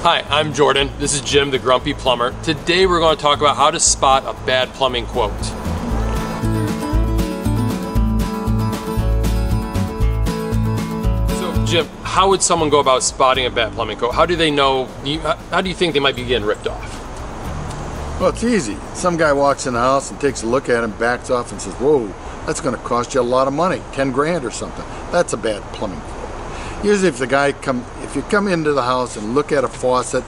Hi, I'm Jordan. This is Jim, the Grumpy Plumber. Today we're going to talk about how to spot a bad plumbing quote. So, Jim, how would someone go about spotting a bad plumbing quote? How do they know? How do you think they might be getting ripped off? Well, it's easy. Some guy walks in the house and takes a look at him, backs off and says, "Whoa, that's going to cost you a lot of money, 10 grand or something." That's a bad plumbing quote. Usually if you come into the house and look at a faucet,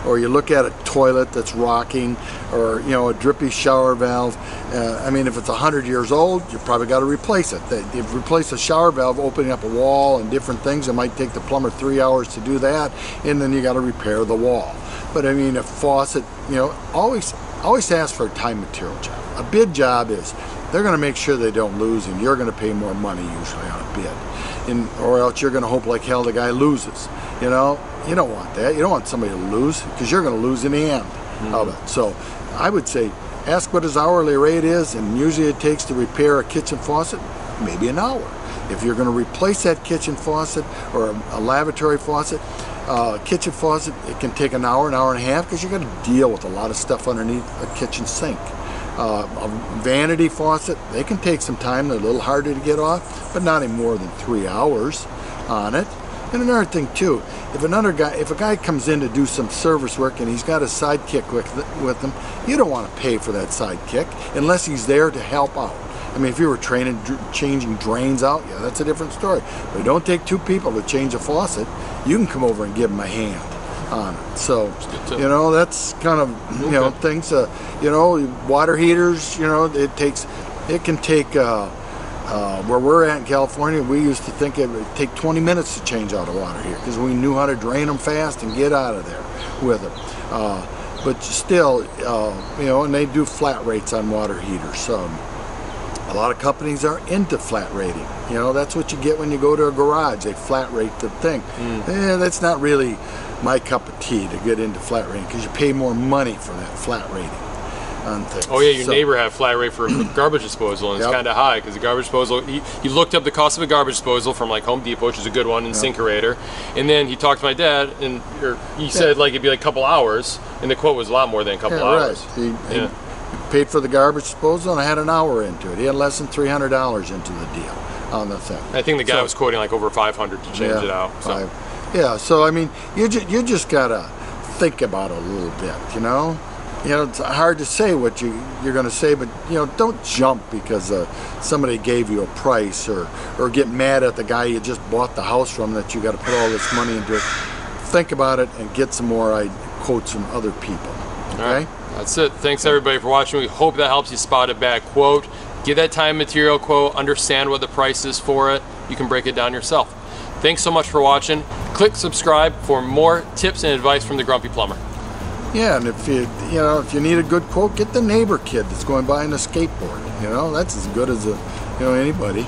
or you look at a toilet that's rocking, or a drippy shower valve, I mean, if it's 100 years old, you probably got to replace it. If you replace a shower valve, opening up a wall and different things, it might take the plumber 3 hours to do that, and then you got to repair the wall. But I mean, a faucet, always ask for a time material job. A bid job is, they're going to make sure they don't lose, and you're going to pay more money usually on a bid. Or else you're going to hope like hell the guy loses. You don't want that. You don't want somebody to lose, because you're going to lose in the end of it. So I would say, ask what his hourly rate is, and usually it takes to repair a kitchen faucet maybe an hour. If you're going to replace that kitchen faucet or a lavatory faucet, kitchen faucet, it can take an hour and a half, because you're going to deal with a lot of stuff underneath a kitchen sink. A vanity faucet, they can take some time. They're a little harder to get off, but not any more than 3 hours on it. And another thing too, if a guy comes in to do some service work and he's got a sidekick with him, you don't want to pay for that sidekick unless he's there to help out. I mean, if you were changing drains out, yeah, that's a different story. But don't take two people to change a faucet. You can come over and give them a hand on it. So, that's kind of, things, water heaters, it can take, where we're at in California, we used to think it would take 20 minutes to change out a water heater, because we knew how to drain them fast and get out of there with it. But still, and they do flat rates on water heaters. So a lot of companies are into flat rating. That's what you get when you go to a garage. They flat rate the thing. That's not really my cup of tea to get into flat rating, because you pay more money for that flat rating on things. Oh yeah, your neighbor had a flat rate for garbage disposal, and it's kind of high, because the garbage disposal, he looked up the cost of a garbage disposal from like Home Depot, which is a good one, and Syncerator, and then he talked to my dad, and he said like it'd be like a couple hours, and the quote was a lot more than a couple hours. Right. He paid for the garbage disposal and had an hour into it. He had less than $300 into the deal on the thing. I think the guy was quoting like over $500 to change it out. So. Yeah, so I mean, you just gotta think about it a little bit, it's hard to say what you're going to say, but don't jump because somebody gave you a price, or get mad at the guy you just bought the house from that you got to put all this money into it. Think about it and get some more quotes from other people. Okay? All right. That's it. Thanks everybody for watching. We hope that helps you spot a bad quote. Get that time material quote, understand what the price is for it. You can break it down yourself. Thanks so much for watching. Click subscribe for more tips and advice from the Grumpy Plumber. Yeah, and if you need a good quote, get the neighbor kid that's going by on a skateboard. That's as good as anybody.